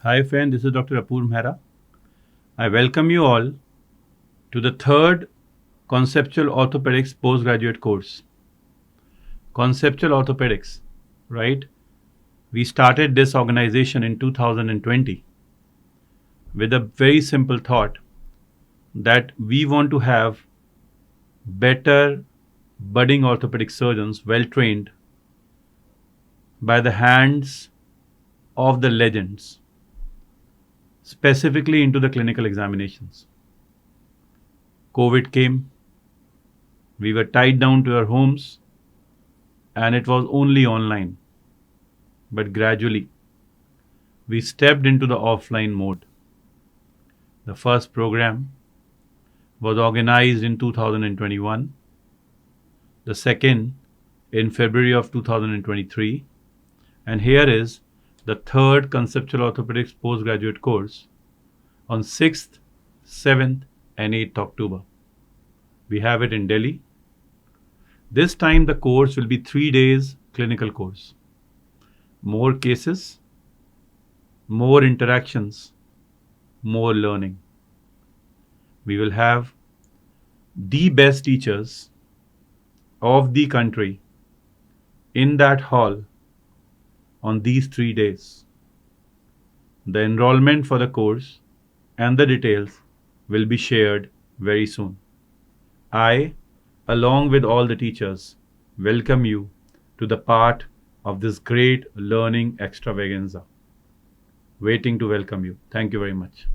Hi friend, this is Dr. Apurv Mehra. I welcome you all to the third Conceptual Orthopedics postgraduate course. Conceptual Orthopedics, right? We started this organization in 2020 with a very simple thought that we want to have better budding orthopedic surgeons well trained by the hands of the legends, specifically into the clinical examinations. COVID came, we were tied down to our homes, and it was only online. But gradually, we stepped into the offline mode. The first program was organized in 2021, the second in February of 2023, and here is the third Conceptual Orthopedics postgraduate course on 6th, 7th, and 8th October. We have it in Delhi. This time the course will be 3 days clinical course. More cases, more interactions, more learning. We will have the best teachers of the country in that hall on these 3 days. The enrollment for the course and the details will be shared very soon. I, along with all the teachers, welcome you to the part of this great learning extravaganza. Waiting to welcome you. Thank you very much.